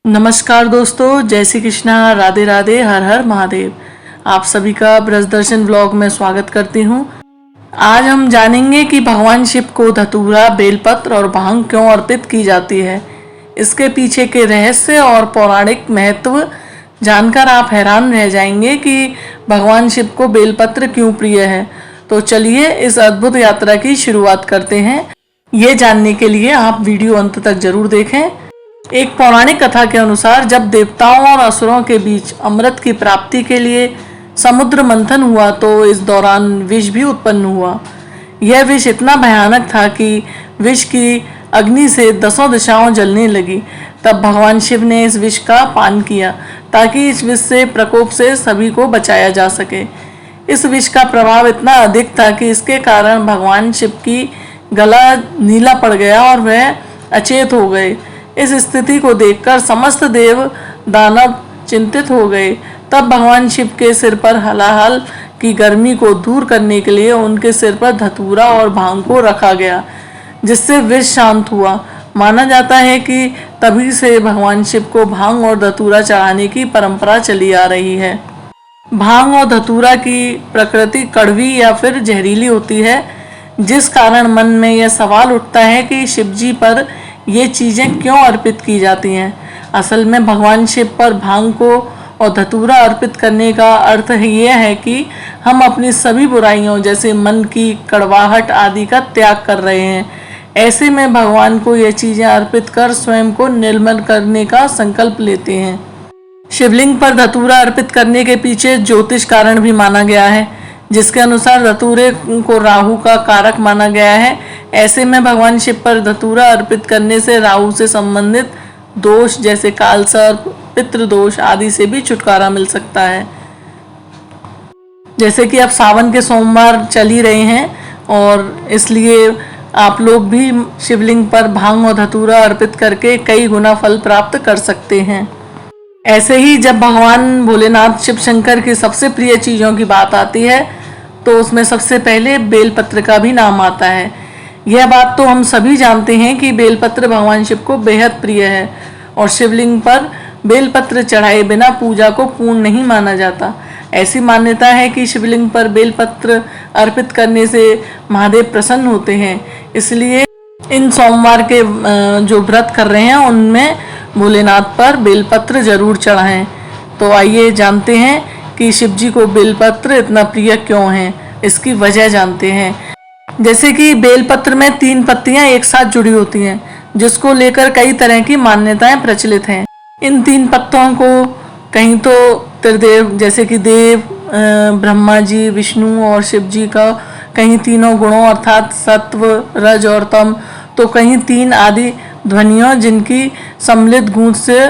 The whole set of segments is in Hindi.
नमस्कार दोस्तों, जय श्री कृष्णा, राधे राधे, हर हर महादेव। आप सभी का ब्रज दर्शन व्लॉग में स्वागत करती हूँ। आज हम जानेंगे कि भगवान शिव को धतूरा, बेलपत्र और भांग क्यों अर्पित की जाती है। इसके पीछे के रहस्य और पौराणिक महत्व जानकर आप हैरान रह जाएंगे कि भगवान शिव को बेलपत्र क्यों प्रिय है। तो चलिए इस अद्भुत यात्रा की शुरुआत करते हैं। ये जानने के लिए आप वीडियो अंत तक जरूर देखें। एक पौराणिक कथा के अनुसार जब देवताओं और असुरों के बीच अमृत की प्राप्ति के लिए समुद्र मंथन हुआ तो इस दौरान विष भी उत्पन्न हुआ। यह विष इतना भयानक था कि विष की अग्नि से 10 दिशाओं जलने लगी। तब भगवान शिव ने इस विष का पान किया ताकि इस विष से प्रकोप से सभी को बचाया जा सके। इस विष का प्रभाव इतना अधिक था कि इसके कारण भगवान शिव की गला नीला पड़ गया और वह अचेत हो गए। इस स्थिति को देखकर समस्त देव दानव चिंतित हो गए। तब भगवान शिव के सिर पर हलाहल की गर्मी को दूर करने के लिए उनके सिर पर धतूरा और भांग को रखा गया, जिससे विष शांत हुआ। माना जाता है कि तभी से भगवान शिव को भांग और धतूरा चढ़ाने की परंपरा चली आ रही है। भांग और धतूरा की प्रकृति कड़वी या फिर जहरीली होती है, जिस कारण मन में यह सवाल उठता है कि शिव जी पर ये चीज़ें क्यों अर्पित की जाती हैं। असल में भगवान शिव पर भांग को और धतूरा अर्पित करने का अर्थ यह है कि हम अपनी सभी बुराइयों जैसे मन की कड़वाहट आदि का त्याग कर रहे हैं। ऐसे में भगवान को ये चीज़ें अर्पित कर स्वयं को निर्मल करने का संकल्प लेते हैं। शिवलिंग पर धतूरा अर्पित करने के पीछे ज्योतिष कारण भी माना गया है, जिसके अनुसार धतूरे को राहु का कारक माना गया है। ऐसे में भगवान शिव पर धतूरा अर्पित करने से राहु से संबंधित दोष जैसे कालसर्प, पितृदोष आदि से भी छुटकारा मिल सकता है। जैसे कि अब सावन के सोमवार चल ही रहे हैं और इसलिए आप लोग भी शिवलिंग पर भांग और धतूरा अर्पित करके कई गुना फल प्राप्त कर सकते हैं। ऐसे ही जब भगवान भोलेनाथ शिव शंकर की सबसे प्रिय चीज़ों की बात आती है तो उसमें सबसे पहले बेलपत्र का भी नाम आता है। यह बात तो हम सभी जानते हैं कि बेलपत्र भगवान शिव को बेहद प्रिय है और शिवलिंग पर बेलपत्र चढ़ाए बिना पूजा को पूर्ण नहीं माना जाता। ऐसी मान्यता है कि शिवलिंग पर बेलपत्र अर्पित करने से महादेव प्रसन्न होते हैं। इसलिए इन सोमवार के जो व्रत कर रहे हैं उनमें भोलेनाथ पर बेलपत्र जरूर चढ़ाएं। तो आइए जानते हैं कि शिव जी को बेलपत्र इतना प्रिय क्यों है। इसकी वजह जानते हैं। जैसे कि बेलपत्र में 3 पत्तियां एक साथ जुड़ी होती हैं, जिसको लेकर कई तरह की मान्यताएं प्रचलित हैं। इन 3 पत्तों को कहीं तो त्रिदेव जैसे कि देव, ब्रह्मा जी, विष्णु और शिव जी का, कहीं तीनों गुणों अर्थात सत्व, रज और तम, तो कहीं 3 आदि ध्वनियों जिनकी सम्मिलित गूंज से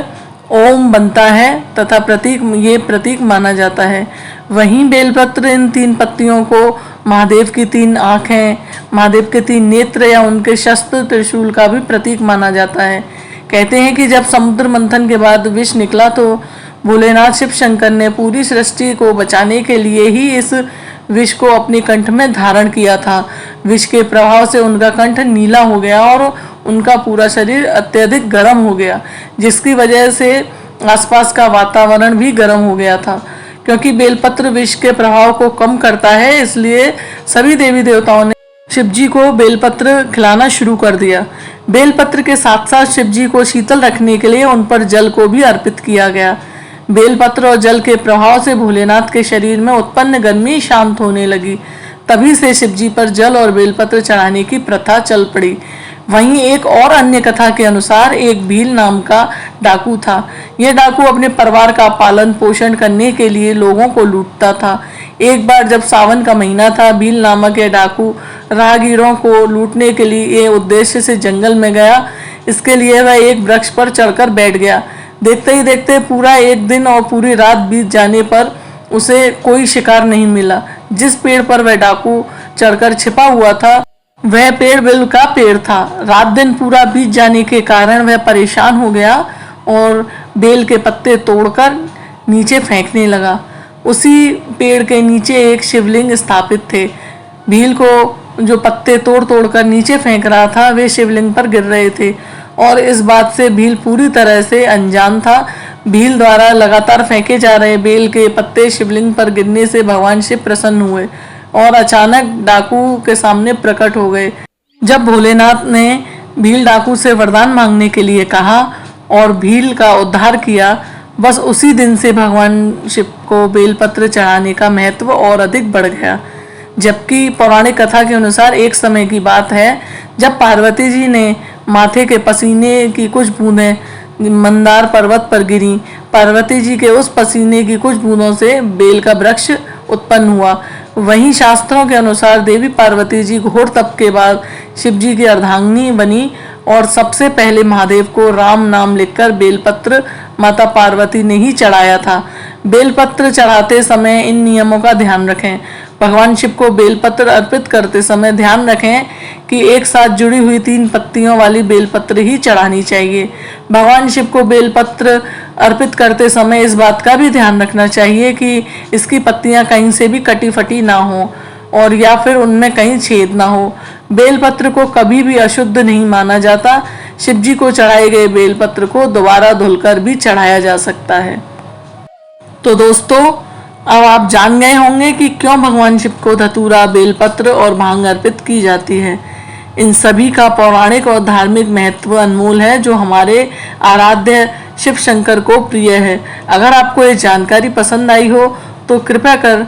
ओम बनता है तथा प्रतीक माना जाता है। वहीं बेलपत्र इन 3 पत्तियों को महादेव की 3 आँखें, महादेव के 3 नेत्र या उनके शस्त्र त्रिशूल का भी प्रतीक माना जाता है। कहते हैं कि जब समुद्र मंथन के बाद विष निकला तो भोलेनाथ शिव शंकर ने पूरी सृष्टि को बचाने के लिए ही इस विष को अपने कंठ में धारण किया था। विष के प्रभाव से उनका कंठ नीला हो गया और उनका पूरा शरीर अत्यधिक गर्म हो गया, जिसकी वजह से आसपास का वातावरण भी गर्म हो गया था। क्योंकि बेलपत्र विष के प्रभाव को कम करता है, इसलिए सभी देवी देवताओं ने शिव जी को बेलपत्र खिलाना शुरू कर दिया। बेलपत्र के साथ साथ शिव जी को शीतल रखने के लिए उन पर जल को भी अर्पित किया गया। बेलपत्र और जल के प्रभाव से भोलेनाथ के शरीर में उत्पन्न गर्मी शांत होने लगी। तभी से शिव जी पर जल और बेलपत्र चढ़ाने की प्रथा चल पड़ी। वहीं एक और अन्य कथा के अनुसार एक भील नाम का डाकू था। यह डाकू अपने परिवार का पालन पोषण करने के लिए लोगों को लूटता था। एक बार जब सावन का महीना था, भील नामक यह डाकू राहगीरों को लूटने के लिए उद्देश्य से जंगल में गया। इसके लिए वह एक वृक्ष पर चढ़कर बैठ गया। देखते ही देखते पूरा एक दिन और पूरी रात बीत जाने पर उसे कोई शिकार नहीं मिला। जिस पेड़ पर वह डाकू चढ़कर छिपा हुआ था वह पेड़ बेल का पेड़ था। रात दिन पूरा बीत जाने के कारण वह परेशान हो गया और बेल के पत्ते तोड़कर नीचे फेंकने लगा। उसी पेड़ के नीचे एक शिवलिंग स्थापित थे। भील को जो पत्ते तोड़ तोड़ कर नीचे फेंक रहा था वे शिवलिंग पर गिर रहे थे और इस बात से भील पूरी तरह से अनजान था। भील द्वारा लगातार फेंके जा रहे बेल के पत्ते शिवलिंग पर गिरने से भगवान शिव प्रसन्न हुए और अचानक डाकू के सामने प्रकट हो गए। जब भोलेनाथ ने भील डाकू से वरदान मांगने के लिए कहा और भील का उद्धार किया, बस उसी दिन से भगवान शिव को बेलपत्र चढ़ाने का महत्व और अधिक बढ़ गया। जबकि पौराणिक कथा के अनुसार एक समय की बात है जब पार्वती जी ने माथे के पसीने की कुछ बूंदें मंदार पर्वत पर गिरी। पार्वती जी के उस पसीने की कुछ बूंदों से बेल का वृक्ष उत्पन्न हुआ। वहीं शास्त्रों के अनुसार देवी पार्वती जी घोर तप के बाद शिव जी की अर्धांगिनी बनी और सबसे पहले महादेव को राम नाम लिखकर बेलपत्र माता पार्वती ने ही चढ़ाया था। बेलपत्र चढ़ाते समय इन नियमों का ध्यान रखें। भगवान शिव को बेलपत्र अर्पित करते समय ध्यान रखें कि एक साथ जुड़ी हुई 3 पत्तियों वाली बेलपत्र ही चढ़ानी चाहिए। भगवान शिव को बेलपत्र अर्पित करते समय इस बात का भी ध्यान रखना चाहिए कि इसकी पत्तियां कहीं से भी कटी फटी ना हो और या फिर उनमें कहीं छेद ना हो। बेलपत्र को कभी भी अशुद्ध नहीं माना जाता। शिव जी को चढ़ाए गए बेलपत्र को दोबारा धुलकर भी चढ़ाया जा सकता है। तो दोस्तों, अब आप जान गए होंगे कि क्यों भगवान शिव को धतूरा, बेलपत्र और भांग अर्पित की जाती है। इन सभी का पौराणिक और धार्मिक महत्व अनमोल है जो हमारे आराध्य शिव शंकर को प्रिय है। अगर आपको ये जानकारी पसंद आई हो तो कृपया कर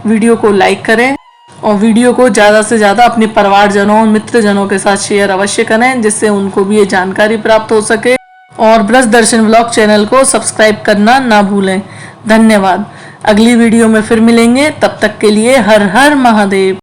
वीडियो को लाइक करें और वीडियो को ज़्यादा से ज़्यादा अपने परिवारजनों और मित्रजनों के साथ शेयर अवश्य करें जिससे उनको भी ये जानकारी प्राप्त हो सके। और ब्रज दर्शन व्लॉग चैनल को सब्सक्राइब करना ना भूलें। धन्यवाद। अगली वीडियो में फिर मिलेंगे, तब तक के लिए हर हर महादेव।